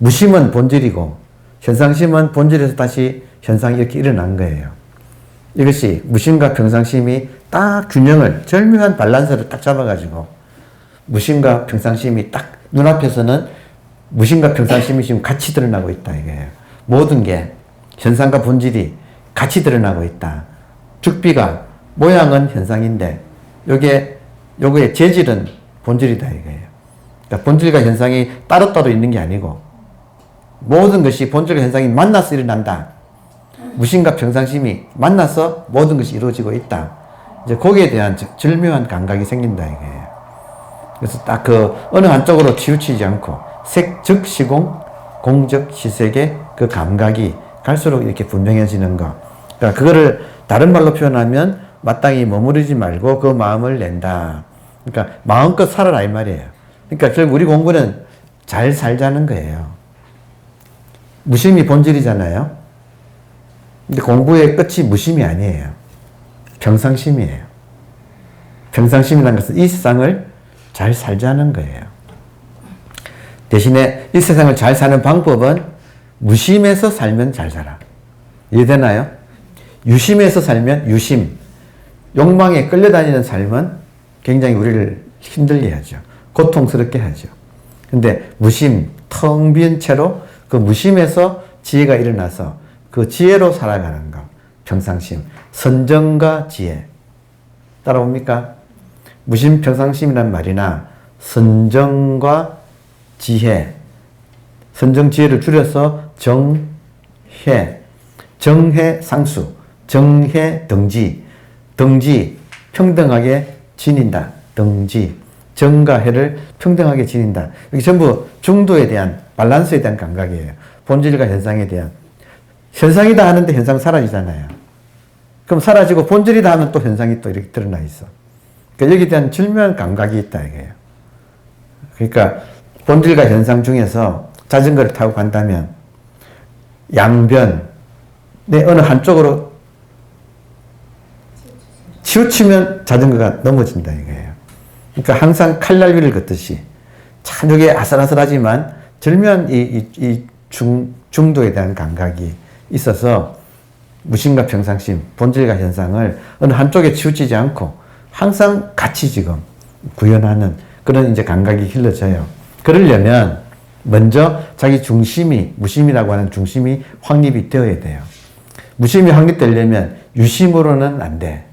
무심은 본질이고 현상심은 본질에서 다시 현상이 이렇게 일어난 거예요. 이것이 무심과 평상심이 딱 균형을, 절묘한 밸런스를 딱 잡아가지고 무심과 평상심이 딱 눈앞에서는 무심과 평상심이 지금 같이 드러나고 있다 이거예요. 모든 게 현상과 본질이 같이 드러나고 있다. 죽비가 모양은 현상인데 요거의 재질은 본질이다 이거예요. 그러니까 본질과 현상이 따로따로 있는 게 아니고 모든 것이 본질과 현상이 만나서 일어난다. 무심과 평상심이 만나서 모든 것이 이루어지고 있다. 이제 거기에 대한 절묘한 감각이 생긴다 이거예요. 그래서 딱 그 어느 한쪽으로 치우치지 않고 색즉 시공, 공즉 시색의 그 감각이 갈수록 이렇게 분명해지는 거. 그러니까 그거를 다른 말로 표현하면 마땅히 머무르지 말고 그 마음을 낸다. 그러니까 마음껏 살아라 이 말이에요. 그러니까 결국 우리 공부는 잘 살자는 거예요. 무심이 본질이잖아요. 근데 공부의 끝이 무심이 아니에요. 평상심이에요. 평상심이라는 것은 이 세상을 잘 살자는 거예요. 대신에 이 세상을 잘 사는 방법은 무심해서 살면 잘 살아. 이해되나요? 유심해서 살면 유심. 욕망에 끌려다니는 삶은 굉장히 우리를 힘들게 하죠. 고통스럽게 하죠. 근데 무심, 텅 빈 채로 그 무심에서 지혜가 일어나서 그 지혜로 살아가는 것. 평상심. 선정과 지혜. 따라옵니까? 무심 평상심이란 말이나 선정과 지혜. 선정 지혜를 줄여서 정해. 정해 상수. 정해 등지. 등지 평등하게 지닌다. 등지. 정과 해를 평등하게 지닌다. 이게 전부 중도에 대한 밸런스에 대한 감각이에요. 본질과 현상에 대한. 현상이다 하는데 현상 사라지잖아요. 그럼 사라지고 본질이다 하면 또 현상이 또 이렇게 드러나 있어. 그러니까 여기에 대한 절묘한 감각이 있다 이거예요. 그러니까 본질과 현상 중에서 자전거를 타고 간다면 양변 내 어느 한쪽으로 치우치면 자전거가 넘어진다 이거예요. 그러니까 항상 칼날위를 걷듯이 참 이게 아슬아슬하지만 절묘한 이 중도에 대한 감각이 있어서 무심과 평상심, 본질과 현상을 어느 한쪽에 치우치지 않고 항상 같이 지금 구현하는 그런 이제 감각이 길러져요. 그러려면 먼저 자기 중심이, 무심이라고 하는 중심이 확립이 되어야 돼요. 무심이 확립되려면 유심으로는 안 돼.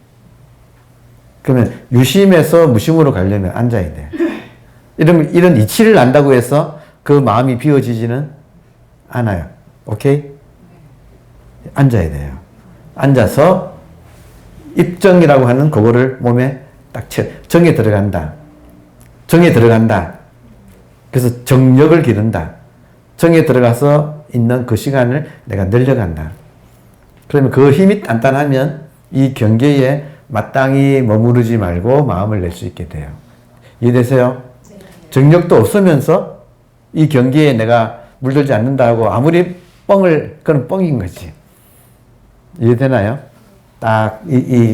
그러면 유심에서 무심으로 가려면 앉아야 돼. 이런 이치를 안다고 해서 그 마음이 비워지지는 않아요. 오케이? 앉아야 돼요. 앉아서 입정이라고 하는 그거를 몸에 딱 정에 들어간다. 정에 들어간다. 그래서 정력을 기른다. 정에 들어가서 있는 그 시간을 내가 늘려간다. 그러면 그 힘이 단단하면 이 경계에 마땅히 머무르지 말고 마음을 낼 수 있게 돼요. 이해되세요? 네. 정력도 없으면서 이 경계에 내가 물들지 않는다고 아무리 그건 뻥인 거지. 이해되나요? 딱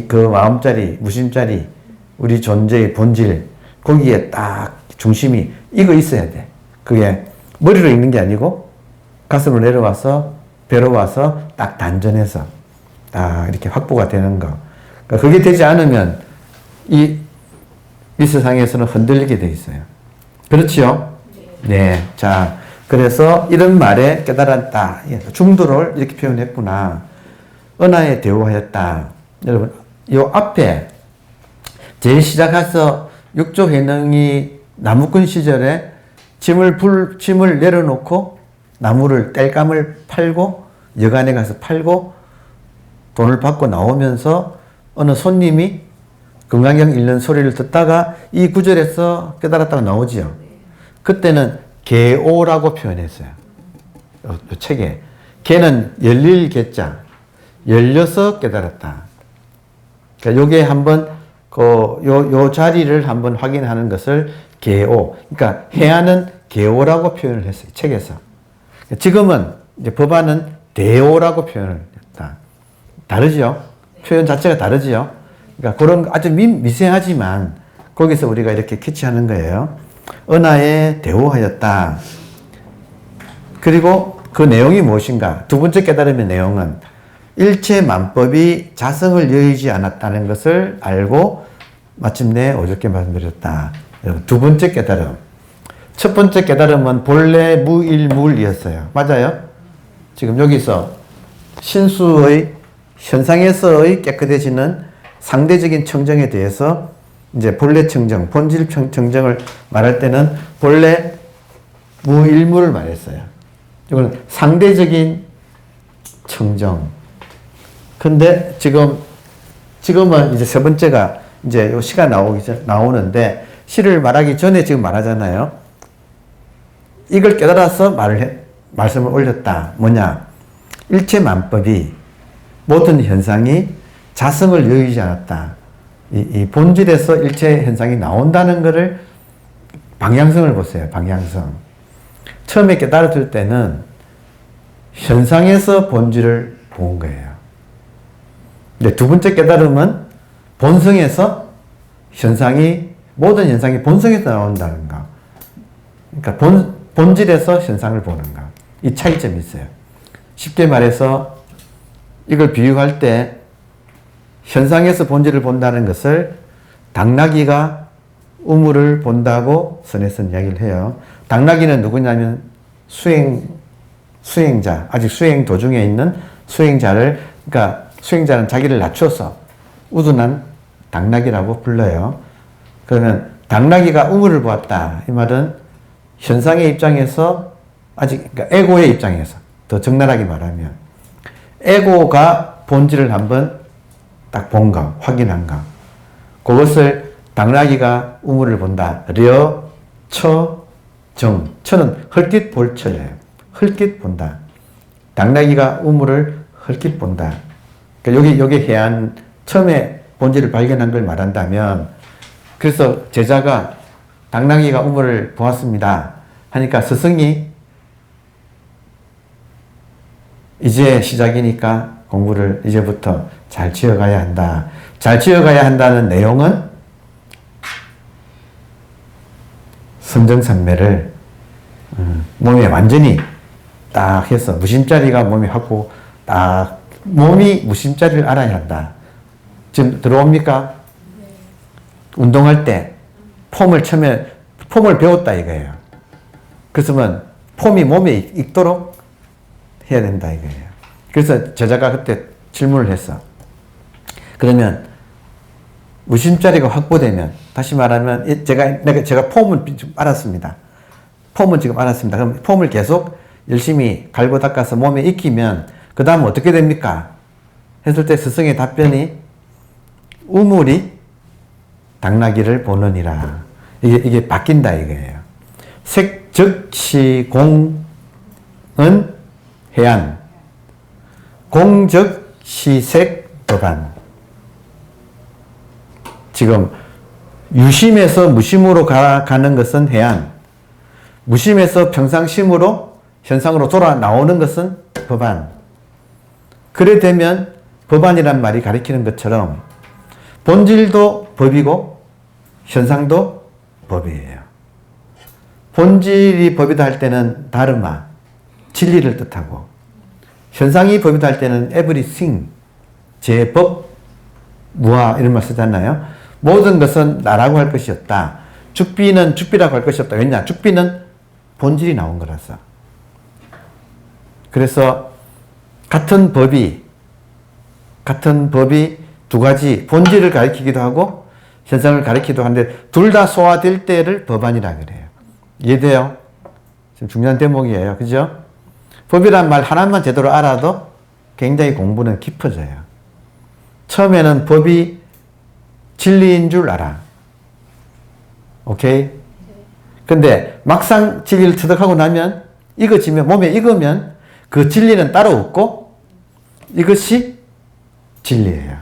그 마음자리, 무심자리, 우리 존재의 본질, 거기에 딱 중심이 이거 있어야 돼. 그게 머리로 있는 게 아니고 가슴으로 내려와서 배로 와서 딱 단전해서 딱 이렇게 확보가 되는 거. 그러니까 그게 되지 않으면 이 세상에서는 흔들리게 돼 있어요. 그렇지요? 네. 자, 그래서 이런 말에 깨달았다. 중도를 이렇게 표현했구나. 은하에 대우하였다. 여러분, 요 앞에 제일 시작해서 육조 회능이 나무꾼 시절에 짐을 내려놓고 나무를 땔감을 팔고 여간에 가서 팔고 돈을 받고 나오면서 어느 손님이 금강경 읽는 소리를 듣다가 이 구절에서 깨달았다고 나오지요. 그때는 개오라고 표현했어요. 이 책에. 개는 열릴 개자. 열려서 깨달았다. 그러니까 요게 한번 요 자리를 한번 확인하는 것을 개오. 그러니까 해안은 개오라고 표현을 했어요. 책에서. 지금은 이제 법안은 대오라고 표현을 했다. 다르죠? 표현 자체가 다르죠? 그러니까 그런 아주 미세하지만 거기서 우리가 이렇게 캐치하는 거예요. 은하에 대오하였다. 그리고 그 내용이 무엇인가? 두 번째 깨달음의 내용은 일체 만법이 자성을 여의지 않았다는 것을 알고 마침내 어저께 말씀드렸다. 두 번째 깨달음. 첫 번째 깨달음은 본래 무일물이었어요. 맞아요? 지금 여기서 신수의 현상에서의 깨끗해지는 상대적인 청정에 대해서 이제 본래 청정, 본질 청정을 말할 때는 본래 무일물을 말했어요. 이건 상대적인 청정. 근데 지금은 이제 세 번째가 이제 요 시가 나오는데 시를 말하기 전에 지금 말하잖아요. 이걸 깨달아서 말씀을 올렸다. 뭐냐? 일체 만법이 모든 현상이 자성을 여의지 않았다. 이 본질에서 일체 현상이 나온다는 것을 방향성을 보세요. 방향성. 처음에 깨달았을 때는 현상에서 본질을 본 거예요. 근데 두 번째 깨달음은 본성에서 모든 현상이 본성에서 나온다는 거. 그러니까 본질에서 현상을 보는 거. 이 차이점이 있어요. 쉽게 말해서 이걸 비유할 때 현상에서 본질을 본다는 것을 당나귀가 우물을 본다고 선에서 이야기를 해요. 당나귀는 누구냐면 수행자, 아직 수행 도중에 있는 수행자를, 그러니까 수행자는 자기를 낮춰서 우둔한 당나귀라고 불러요. 그러면 당나귀가 우물을 보았다. 이 말은 현상의 입장에서 그러니까 에고의 입장에서 더 적나라하게 말하면 에고가 본질을 한번 딱 본 거, 확인한 거. 그것을 당나귀가 우물을 본다. 정. 처는 헐깃 볼 처예요. 헐깃 본다. 당나귀가 우물을 헐깃 본다. 그러니까 여기 해안 처음에 본질을 발견한 걸 말한다면, 그래서 제자가 당나귀가 우물을 보았습니다 하니까 스승이 이제 시작이니까 공부를 이제부터 잘 지어가야 한다. 잘 지어가야 한다는 내용은 선정산매를 몸에 완전히 딱 해서 무심자리가 몸에 하고 딱 몸이 무심자리를 알아야 한다. 지금 들어옵니까? 네. 운동할 때 폼을 배웠다 이거예요. 그래서 폼이 몸에 익도록 해야 된다 이거예요. 그래서 제자가 그때 질문을 했어. 그러면 무심자리가 확보되면, 다시 말하면 제가 폼은 좀 알았습니다. 폼은 지금 알았습니다. 그럼 폼을 계속 열심히 갈고 닦아서 몸에 익히면 그 다음 어떻게 됩니까? 했을 때 스승의 답변이 우물이 당나귀를 보느니라. 이게 바뀐다 이거예요. 색적시공은 해안, 공적시색법안. 지금 유심에서 무심으로 가는 것은 해안, 무심에서 평상심으로 현상으로 돌아 나오는 것은 법안. 그래 되면 법안이란 말이 가리키는 것처럼 본질도 법이고 현상도 법이에요. 본질이 법이다 할 때는 다르마, 진리를 뜻하고, 현상이 법이다 할 때는 everything, 제법, 무아 이런 말 쓰잖아요. 모든 것은 나라고 할 것이 없다. 죽비는 죽비라고 할 것이 없다. 왜냐? 죽비는 본질이 나온 거라서. 그래서 같은 법이 두 가지 본질을 가리키기도 하고 현상을 가리키기도 하는데 둘 다 소화될 때를 법안이라 그래요. 이해돼요? 지금 중요한 대목이에요. 그죠? 법이란 말 하나만 제대로 알아도 굉장히 공부는 깊어져요. 처음에는 법이 진리인 줄 알아. 오케이? 근데 막상 진리를 터득하고 나면 몸에 익으면 그 진리는 따로 없고 이것이 진리예요.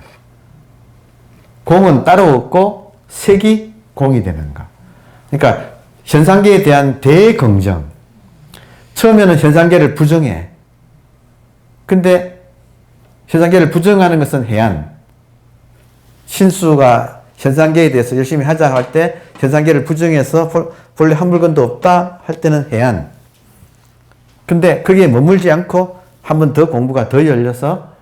공은 따로 없고 색이 공이 되는 거. 그러니까 현상계에 대한 대긍정. 처음에는 현상계를 부정해. 근데 현상계를 부정하는 것은 해안. 신수가 현상계에 대해서 열심히 하자 할 때 현상계를 부정해서 본래 한 물건도 없다 할 때는 해안. 근데 거기에 머물지 않고 한 번 더 공부가 더 열려서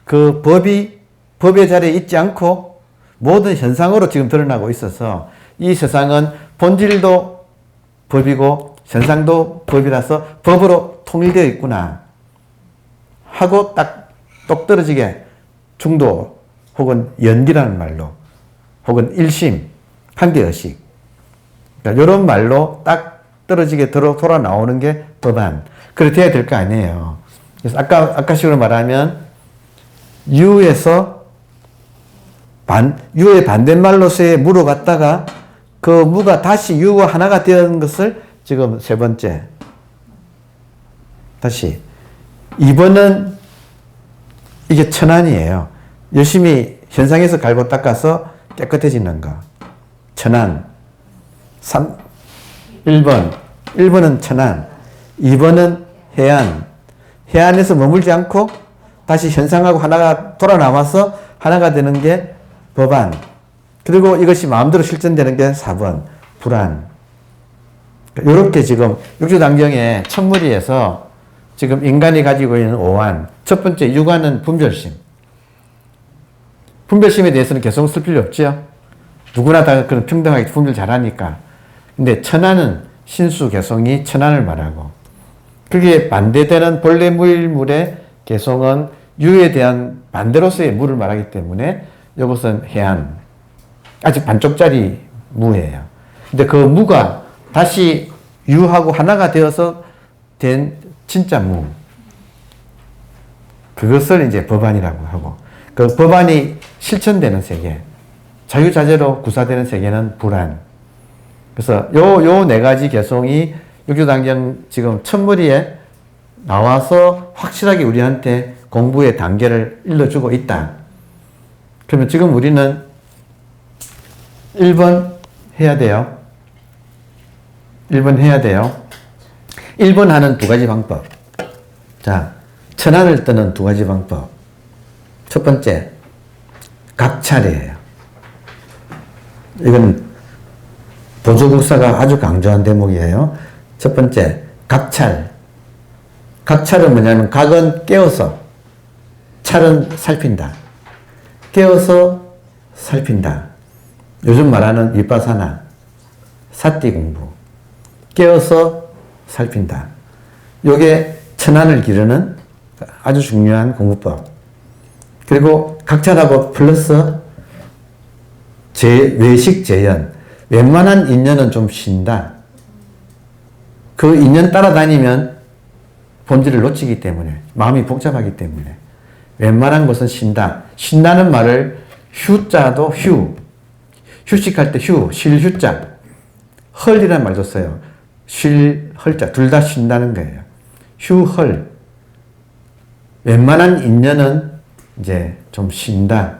그 법의 자리에 있지 않고 모든 현상으로 지금 드러나고 있어서 이 세상은 본질도 법이고 현상도 법이라서 법으로 통일되어 있구나 하고 딱 똑 떨어지게 중도 혹은 연기라는 말로 혹은 일심, 한계의식 그러니까 이런 말로 딱 떨어지게 돌아 나오는 게 법안. 그렇게 해야 될 거 아니에요. 그래서 아까식으로 말하면 유에서 유의 반대말로서의 무로 갔다가 그 무가 다시 유와 하나가 되는 것을 지금 세 번째. 다시. 2번은 이게 천안이에요. 열심히 현상에서 갈고 닦아서 깨끗해지는 거. 천안. 1번은 천안. 2번은 해안. 해안에서 머물지 않고 다시 현상하고 하나가 돌아 나와서 하나가 되는 게 법안. 그리고 이것이 마음대로 실천되는 게 4번. 불안. 이렇게 지금 육조단경의 첫무리에서 지금 인간이 가지고 있는 오한. 첫 번째 육안은 분별심. 분별심에 대해서는 계속 쓸 필요 없죠. 누구나 다 그런 평등하게 분별 잘하니까. 근데 천안은 신수 개성이 천안을 말하고 그게 반대되는 본래 무일물의 개성은 유에 대한 반대로서의 무를 말하기 때문에 이것은 해안. 아직 반쪽짜리 무예요. 근데 그 무가 다시 유하고 하나가 되어서 된 진짜 무. 그것을 이제 법안이라고 하고 그 법안이 실천되는 세계, 자유자재로 구사되는 세계는 불안. 그래서 요 네 가지 개성이 육조단경 지금 첫무리에 나와서 확실하게 우리한테 공부의 단계를 일러주고 있다. 그러면 지금 우리는 1번 해야 돼요. 1번 해야 돼요. 1번 하는 두 가지 방법. 자, 천안을 뜨는 두 가지 방법. 첫 번째, 각찰이에요. 이건 보조국사가 아주 강조한 대목이에요. 첫 번째, 각찰. 각찰은 뭐냐면, 각은 깨어서, 찰은 살핀다. 깨어서 살핀다. 요즘 말하는 윗바사나, 사띠 공부. 깨어서 살핀다. 요게 천안을 기르는 아주 중요한 공부법. 그리고 각찰하고 플러스 외식 재연. 웬만한 인연은 좀 쉰다. 그 인연 따라다니면 본질을 놓치기 때문에 마음이 복잡하기 때문에 웬만한 것은 쉰다. 쉰다는 말을 휴자도 휴식할 때 쉴 휴자. 헐이라는 말도 써요. 쉴 헐자. 둘 다 쉰다는 거예요. 휴헐. 웬만한 인연은 이제 좀 쉰다.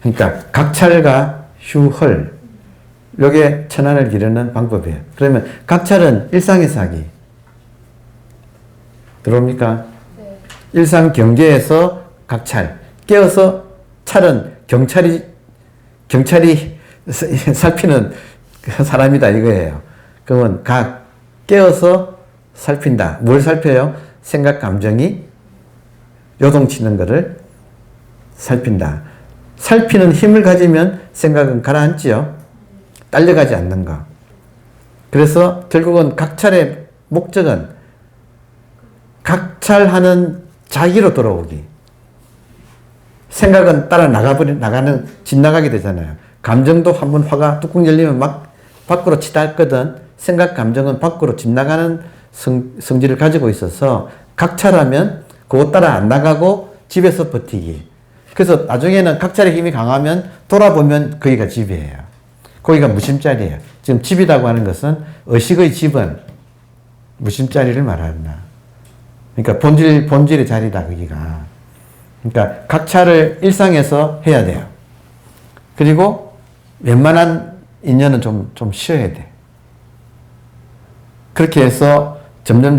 그러니까 각찰과 휴헐. 요게 천안을 기르는 방법이에요. 그러면 각찰은 일상에서 하기. 들어옵니까? 네. 일상 경계에서 각찰. 깨어서 찰은 경찰이 살피는 사람이다 이거예요. 그러면 깨어서 살핀다. 뭘 살펴요? 생각, 감정이 요동치는 것을 살핀다. 살피는 힘을 가지면 생각은 가라앉지요. 딸려가지 않는 거. 그래서 결국은 각찰의 목적은 각찰하는 자기로 돌아오기. 생각은 따라 빗나가게 되잖아요. 감정도 한번 화가 뚜껑 열리면 막 밖으로 치닫거든. 생각, 감정은 밖으로 집 나가는 성질을 가지고 있어서 각찰하면 그거 따라 안 나가고 집에서 버티기. 그래서 나중에는 각찰의 힘이 강하면 돌아보면 거기가 집이에요. 거기가 무심자리예요. 지금 집이라고 하는 것은 의식의 집은 무심자리를 말한다. 그러니까 본질의 자리다 거기가. 그러니까 각찰을 일상에서 해야 돼요. 그리고 웬만한 인연은 좀 쉬어야 돼. 그렇게 해서 점점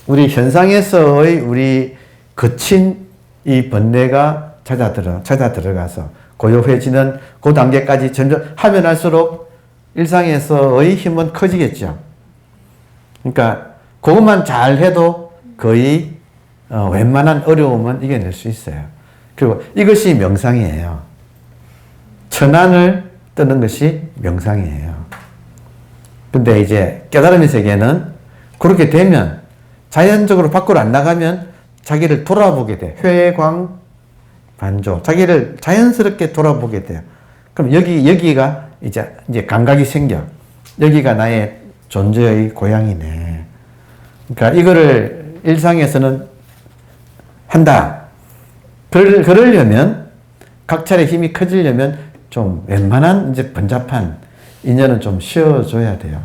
우리 현상에서의 우리 거친 이 번뇌가 찾아 들어가서 고요해지는 그 단계까지 점점 하면 할수록 일상에서의 힘은 커지겠죠. 그러니까 그것만 잘 해도 거의 웬만한 어려움은 이겨낼 수 있어요. 그리고 이것이 명상이에요. 천안을 뜨는 것이 명상이에요. 근데 이제 깨달음의 세계는 그렇게 되면 자연적으로 밖으로 안 나가면 자기를 돌아보게 돼. 회광반조. 자기를 자연스럽게 돌아보게 돼요. 그럼 여기가 이제 감각이 생겨. 여기가 나의 존재의 고향이네. 그러니까 이거를 일상에서는 한다. 그러려면 각찰의 힘이 커지려면 좀 웬만한 이제 번잡한 인연은 좀 쉬어줘야 돼요.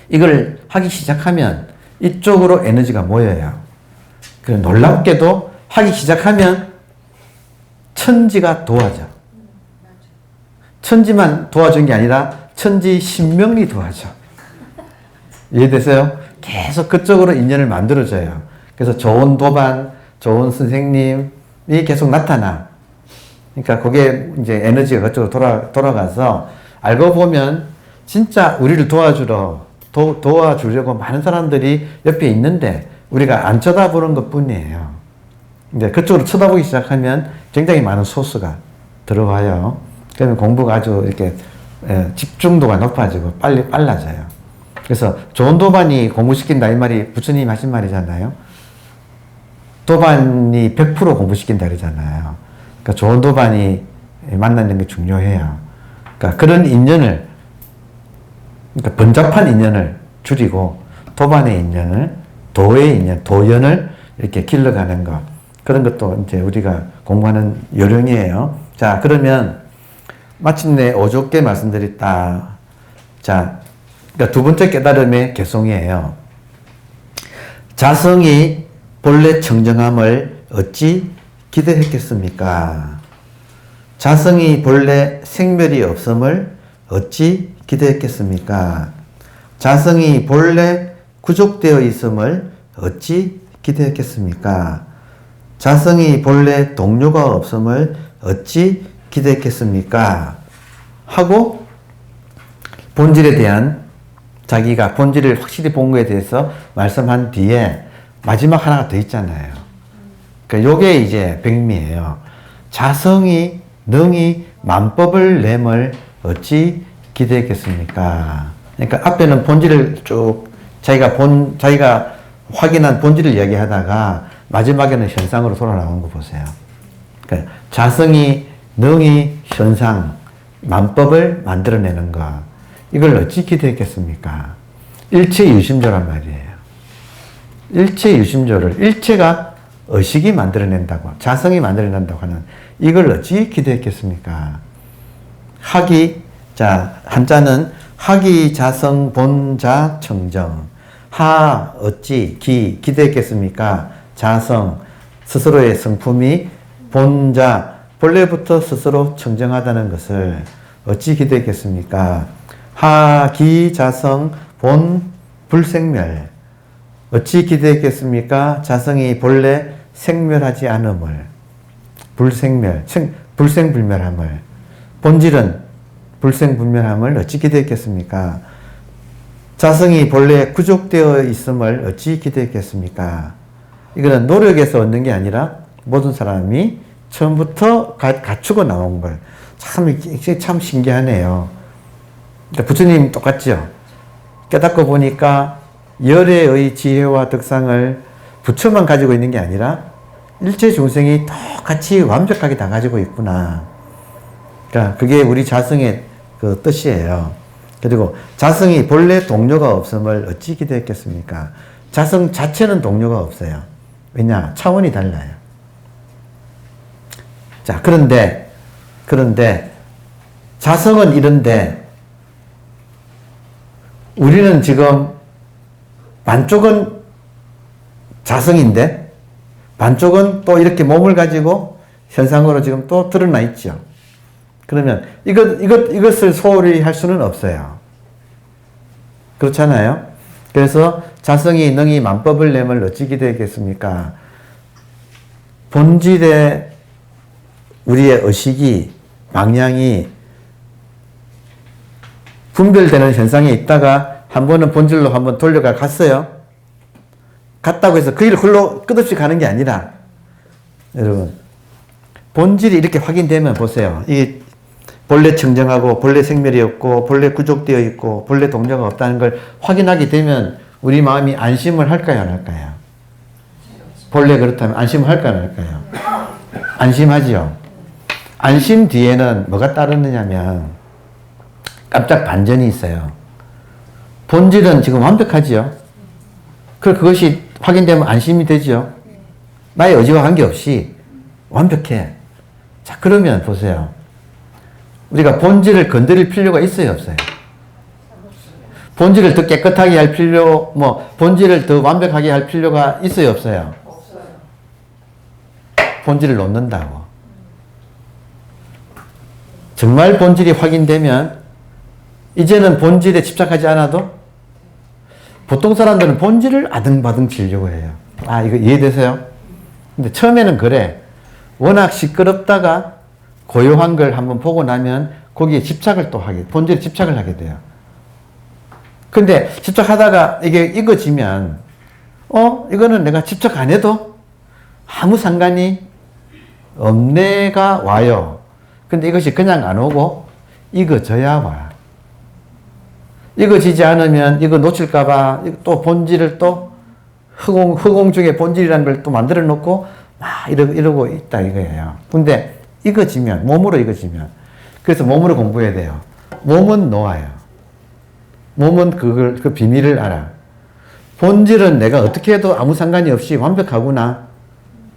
이걸 하기 시작하면 이쪽으로 에너지가 모여요. 그래 놀랍게도 하기 시작하면 천지가 도와줘. 천지만 도와준 게 아니라 천지 신명이 도와줘. 이해되세요? 계속 그쪽으로 인연을 만들어줘요. 그래서 좋은 도반, 좋은 선생님이 계속 나타나. 그러니까 그게 이제 에너지가 그쪽으로 돌아가서 알고 보면 진짜 우리를 도와주려고 많은 사람들이 옆에 있는데 우리가 안 쳐다보는 것 뿐이에요. 이제 그쪽으로 쳐다보기 시작하면 굉장히 많은 소스가 들어와요. 그러면 공부가 아주 이렇게 집중도가 높아지고 빨라져요. 그래서 좋은 도반이 공부시킨다 이 말이 부처님 하신 말이잖아요. 도반이 100% 공부시킨다 그러잖아요. 그러니까 좋은 도반이 만나는 게 중요해요. 그러니까 그런 인연을, 그러니까 번잡한 인연을 줄이고 도반의 인연을, 도의 인연, 도연을 이렇게 길러가는 것. 그런 것도 이제 우리가 공부하는 요령이에요. 자, 그러면 마침내 5조께 말씀드렸다. 자, 그러니까 두 번째 깨달음의 개송이에요. 자성이 본래 청정함을 어찌 기대했겠습니까? 자성이 본래 생멸이 없음을 어찌 기대했겠습니까? 자성이 본래 구족되어 있음을 어찌 기대했겠습니까? 자성이 본래 동료가 없음을 어찌 기대했겠습니까? 하고 본질에 대한 자기가 본질을 확실히 본 거에 대해서 말씀한 뒤에 마지막 하나가 더 있잖아요. 그러니까 요게 이제 백미예요. 자성이 능히 만법을 냄을 어찌 기대했겠습니까? 그러니까 앞에는 본질을 쭉 자기가 확인한 본질을 이야기하다가 마지막에는 현상으로 돌아 나온 거 보세요. 그러니까 자성이 능히 현상, 만법을 만들어내는 것. 이걸 어찌 기대했겠습니까? 일체유심조란 말이에요. 일체유심조를 일체가 의식이 만들어낸다고, 자성이 만들어낸다고 하는 이걸 어찌 기대했겠습니까? 자, 한자는 하기 자성 본자 청정. 어찌 기대했겠습니까? 자성, 스스로의 성품이 본자, 본래부터 스스로 청정하다는 것을 어찌 기대했겠습니까? 자성 본 불생멸. 어찌 기대했겠습니까? 자성이 본래 생멸하지 않음을. 불생불멸함을. 본질은 불생불멸함을 어찌 기대했겠습니까? 자성이 본래 구족되어 있음을 어찌 기대했겠습니까? 이거는 노력에서 얻는 게 아니라 모든 사람이 처음부터 갖추고 나온 걸. 참 신기하네요. 그러니까 부처님 똑같죠? 깨닫고 보니까 열애의 지혜와 덕상을 부처만 가지고 있는 게 아니라 일체 중생이 똑같이 완벽하게 다 가지고 있구나. 그러니까 그게 우리 자성의 그 뜻이에요. 그리고 자성이 본래 동료가 없음을 어찌 기대했겠습니까? 자성 자체는 동료가 없어요. 왜냐? 차원이 달라요. 자, 그런데 자성은 이런데 우리는 지금 반쪽은 자성인데 반쪽은 또 이렇게 몸을 가지고 현상으로 지금 또 드러나 있죠. 그러면 이것을 소홀히 할 수는 없어요. 그렇잖아요. 그래서 자성이 능히 만법을 내면 어찌 기대했겠습니까? 본질에 우리의 의식이, 방향이 분별되는 현상에 있다가 한 번은 본질로 한번 돌려가 갔어요. 갔다고 해서 그 일을 홀로 끝없이 가는 게 아니라, 여러분, 본질이 이렇게 확인되면 보세요. 이게 본래 청정하고, 본래 생멸이 없고, 본래 구족되어 있고, 본래 동료가 없다는 걸 확인하게 되면 우리 마음이 안심을 할까요, 안 할까요? 본래 그렇다면 안심을 할까요, 안 할까요? 안심하지요. 안심 뒤에는 뭐가 따르느냐면 깜짝 반전이 있어요. 본질은 지금 완벽하지요. 그것이 확인되면 안심이 되죠. 나의 의지와 관계없이 완벽해. 자, 그러면 보세요. 우리가 본질을 건드릴 필요가 있어요, 없어요? 본질을 더 깨끗하게 할 필요, 본질을 더 완벽하게 할 필요가 있어요, 없어요? 본질을 놓는다고. 정말 본질이 확인되면 이제는 본질에 집착하지 않아도 보통 사람들은 본질을 아등바등 지려고 해요. 아, 이거 이해되세요? 근데 처음에는 그래. 워낙 시끄럽다가 고요한 걸 한번 보고 나면 거기에 집착을 또 본질에 집착을 하게 돼요. 근데 집착하다가 이게 익어지면, 이거는 내가 집착 안 해도 아무 상관이 없네가 와요. 근데 이것이 그냥 안 오고 익어져야 와. 익어지지 않으면 이거 놓칠까봐 또 본질을 또 허공 중에 본질이라는 걸 또 만들어 놓고 막 이러고 있다 이거예요. 근데 익어지면, 몸으로 익어지면, 그래서 몸으로 공부해야 돼요. 몸은 놓아요. 몸은 그 비밀을 알아. 본질은 내가 어떻게 해도 아무 상관이 없이 완벽하구나.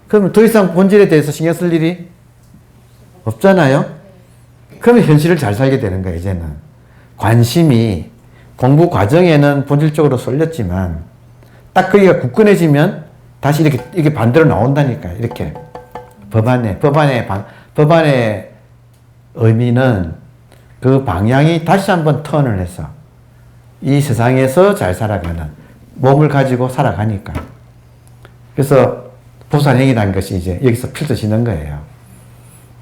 그러면 더 이상 본질에 대해서 신경 쓸 일이 없잖아요? 그러면 현실을 잘 살게 되는 거예요, 이제는. 관심이 공부 과정에는 본질적으로 쏠렸지만, 딱 거기가 굳건해지면 다시 이렇게 반대로 나온다니까요, 이렇게. 법안의 의미는 그 방향이 다시 한번 턴을 해서 이 세상에서 잘 살아가는 몸을 가지고 살아가니까. 그래서 보살행위라는 것이 이제 여기서 펼쳐지는 거예요.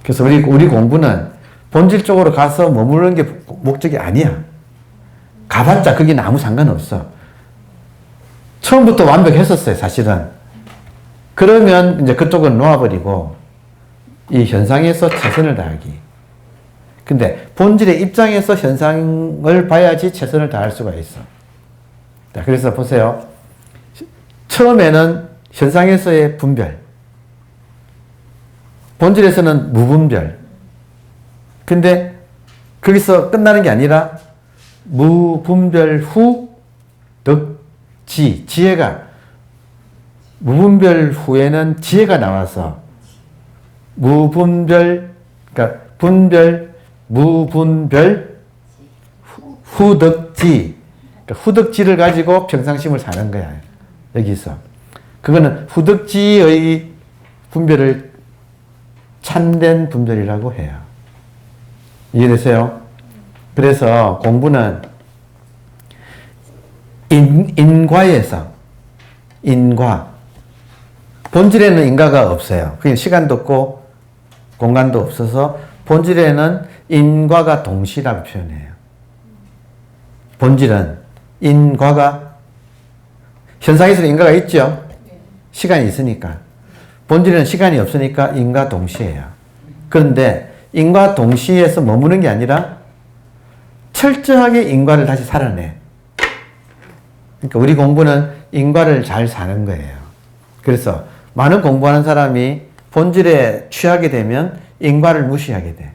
그래서 우리 공부는 본질적으로 가서 머무르는 게 목적이 아니야. 가봤자 거기는 아무 상관없어. 처음부터 완벽했었어요, 사실은. 그러면 이제 그쪽은 놓아버리고 이 현상에서 최선을 다하기. 근데 본질의 입장에서 현상을 봐야지 최선을 다할 수가 있어. 자, 그래서 보세요. 처음에는 현상에서의 분별. 본질에서는 무분별. 근데 거기서 끝나는 게 아니라 무분별 후 덕지. 지혜가, 무분별 후에는 지혜가 나와서 무분별, 그러니까 분별, 무분별, 후덕지. 그러니까 후덕지를 가지고 평상심을 사는 거야. 여기서. 그거는 후덕지의 분별을 참된 분별이라고 해요. 이해되세요? 그래서 공부는 인과에서, 인과. 본질에는 인과가 없어요. 그게 시간도 없고 공간도 없어서 본질에는 인과가 동시라고 표현해요. 본질은 인과가, 현상에서는 인과가 있죠. 시간이 있으니까. 본질에는 시간이 없으니까 인과 동시예요. 그런데 인과 동시에서 머무는 게 아니라 철저하게 인과를 다시 살아내. 그러니까 우리 공부는 인과를 잘 사는 거예요. 그래서 많은 공부하는 사람이 본질에 취하게 되면 인과를 무시하게 돼.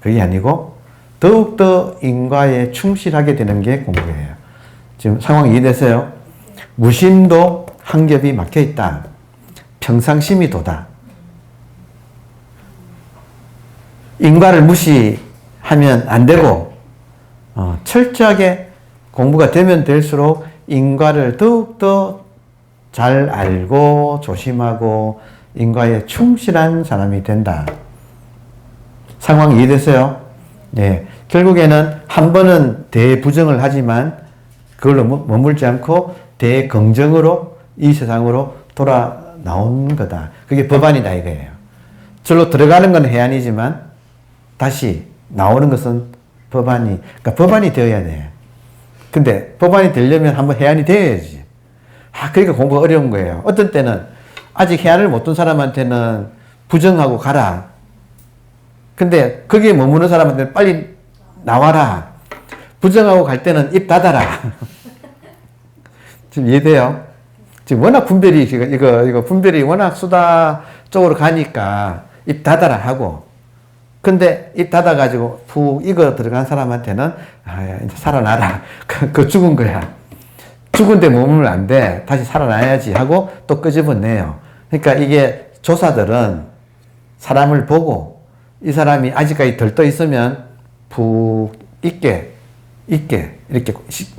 그게 아니고 더욱더 인과에 충실하게 되는 게 공부예요. 지금 상황 이해되세요? 무심도 한 겹이 막혀 있다. 평상심이 도다. 인과를 무시하면 안 되고, 철저하게 공부가 되면 될수록 인과를 더욱더 잘 알고 조심하고 인과에 충실한 사람이 된다. 상황 이해되세요? 네. 결국에는 한 번은 대부정을 하지만 그걸로 머물지 않고 대긍정으로 이 세상으로 돌아 나온 거다. 그게 법안이다 이거예요. 절로 들어가는 건 해안이지만 다시 나오는 것은 법안이, 그러니까 법안이 되어야 돼. 근데 법안이 되려면 한번 해안이 되어야지. 그러니까 공부가 어려운 거예요. 어떤 때는 아직 해안을 못 둔 사람한테는 부정하고 가라. 근데 거기에 머무는 사람한테는 빨리 나와라. 부정하고 갈 때는 입 닫아라. 지금 이해돼요? 지금 워낙 분별이, 이거 분별이 워낙 수다 쪽으로 가니까 입 닫아라 하고, 근데 입 닫아가지고 푹 익어 들어간 사람한테는, 이제 살아나라. 그거 죽은 거야. 죽은데 머물면 안 돼. 다시 살아나야지 하고 또 끄집어내요. 그러니까 이게 조사들은 사람을 보고 이 사람이 아직까지 덜 떠 있으면 푹 있게 이렇게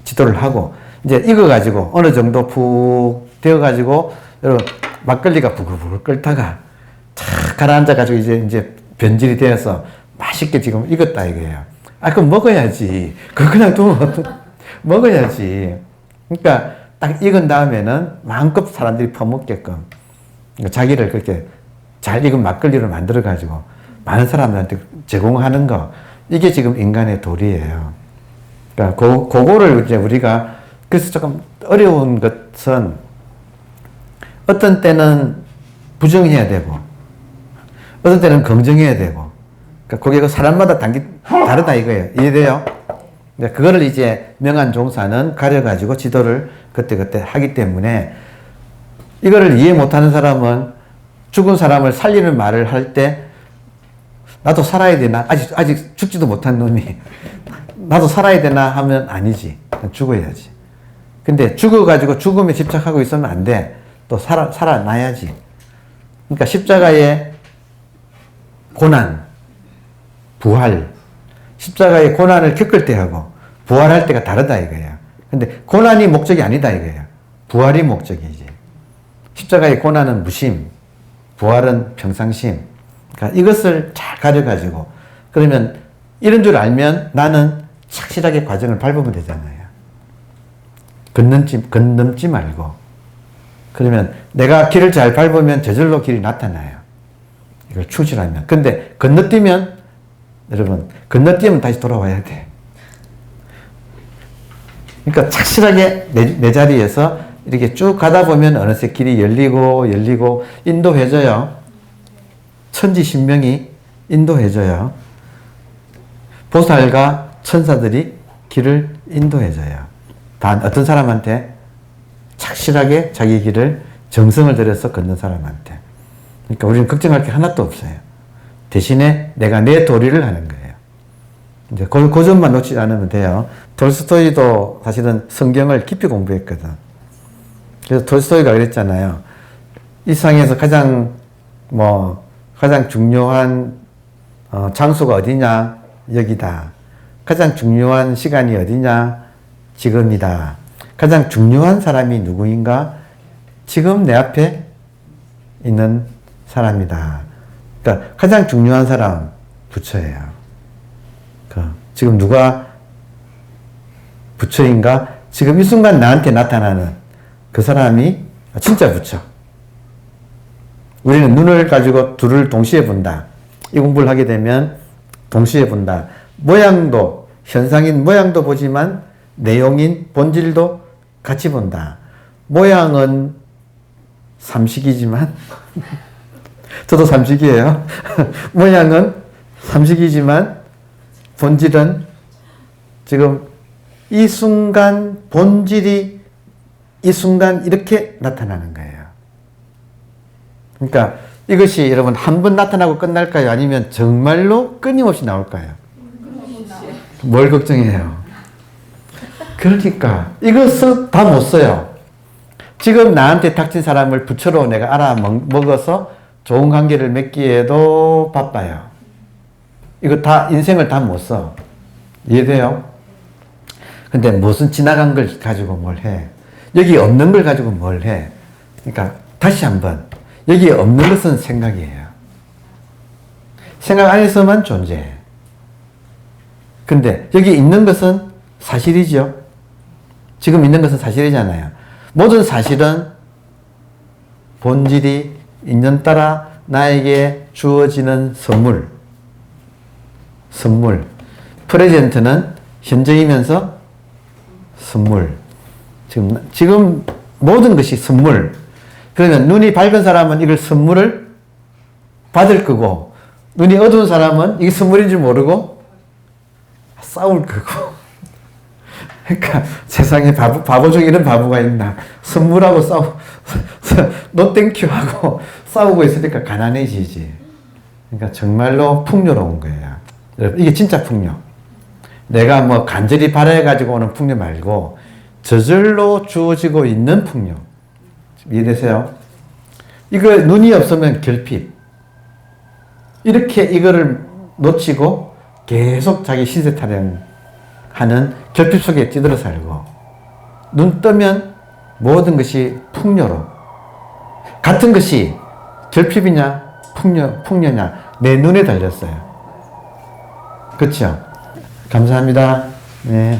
지도를 하고, 이제 익어가지고 어느 정도 푹 되어가지고, 여러분, 막걸리가 부글부글 끓다가 착 가라앉아가지고 이제 변질이 되어서 맛있게 지금 익었다 이거예요. 그럼 먹어야지. 그냥 먹어야지. 그러니까 딱 익은 다음에는 마음껏 사람들이 퍼먹게끔 자기를 그렇게 잘 익은 막걸리를 만들어가지고 많은 사람들한테 제공하는 거. 이게 지금 인간의 도리예요. 그러니까 그거를 이제 우리가, 그래서 조금 어려운 것은 어떤 때는 부정해야 되고 어떤 때는 긍정해야 되고, 그러니까 그게 사람마다 다르다 이거예요. 이해돼요? 그거를 이제 명한 종사는 가려가지고 지도를 그때그때 하기 때문에, 이거를 이해 못하는 사람은 죽은 사람을 살리는 말을 할 때 나도 살아야 되나? 아직 죽지도 못한 놈이 나도 살아야 되나 하면 아니지. 죽어야지. 근데 죽어가지고 죽음에 집착하고 있으면 안 돼. 또 살아나야지. 그러니까 십자가의 고난, 부활, 십자가의 고난을 겪을 때하고 부활할 때가 다르다 이거예요. 근데 고난이 목적이 아니다 이거예요. 부활이 목적이지. 십자가의 고난은 무심, 부활은 평상심. 그러니까 이것을 잘 가져가지고, 그러면 이런 줄 알면 나는 착실하게 과정을 밟으면 되잖아요. 건넘지 말고. 그러면 내가 길을 잘 밟으면 저절로 길이 나타나요. 이걸 추진하면. 근데 건너뛰면, 여러분, 건너뛰면 다시 돌아와야 돼. 그러니까 착실하게 내 자리에서 이렇게 쭉 가다 보면 어느새 길이 열리고 인도해져요. 천지신명이 인도해져요. 보살과 천사들이 길을 인도해줘요. 단 어떤 사람한테? 착실하게 자기 길을 정성을 들여서 걷는 사람한테. 그러니까 우리는 걱정할 게 하나도 없어요. 대신에 내가 내 도리를 하는 거예요. 이제 그 점만 놓치지 않으면 돼요. 톨스토이도 사실은 성경을 깊이 공부했거든. 그래서 톨스토이가 그랬잖아요. 이 세상에서 가장 중요한 장소가 어디냐? 여기다. 가장 중요한 시간이 어디냐? 지금이다. 가장 중요한 사람이 누구인가? 지금 내 앞에 있는 사람이다. 그러니까 가장 중요한 사람, 부처예요. 지금 누가 부처인가? 지금 이 순간 나한테 나타나는 그 사람이 진짜 부처. 우리는 눈을 가지고 둘을 동시에 본다. 이 공부를 하게 되면 동시에 본다. 모양도, 현상인 모양도 보지만 내용인 본질도 같이 본다. 모양은 삼식이지만 저도 삼식이에요. 모양은 삼식이지만 본질은 지금 이 순간 본질이 이 순간 이렇게 나타나는 거예요. 그러니까 이것이 여러분 한 번 나타나고 끝날까요? 아니면 정말로 끊임없이 나올까요? 뭘 걱정해요? 그러니까 이것을 다 못 써요. 지금 나한테 닥친 사람을 부처로 내가 알아먹어서 좋은 관계를 맺기에도 바빠요. 이거 다 인생을 다 못 써. 이해돼요? 근데 무슨 지나간 걸 가지고 뭘 해? 여기 없는 걸 가지고 뭘 해? 그러니까 다시 한번 여기 없는 것은 생각이에요. 생각 안에서만 존재해. 근데 여기 있는 것은 사실이죠. 지금 있는 것은 사실이잖아요. 모든 사실은 본질이 인연따라 나에게 주어지는 선물. 프레젠트는 현재이면서 선물. 지금 모든 것이 선물. 그러면 눈이 밝은 사람은 이걸 선물을 받을 거고, 눈이 어두운 사람은 이게 선물인 줄 모르고 싸울 거고. 그러니까 세상에 바보 중에 이런 바보가 있나. 선물하고 노 땡큐 하고 싸우고 있으니까 가난해지지. 그러니까 정말로 풍요로운 거예요. 여러분, 이게 진짜 풍요. 내가 뭐 간절히 바라가지고 오는 풍요 말고 저절로 주어지고 있는 풍요. 이해되세요? 이거 눈이 없으면 결핍. 이렇게 이거를 놓치고 계속 자기 시세 타령하는 결핍 속에 찌들어 살고, 눈 뜨면 모든 것이 풍요로. 같은 것이 결핍이냐 풍요냐 내 눈에 달렸어요. 그렇죠? 감사합니다. 네.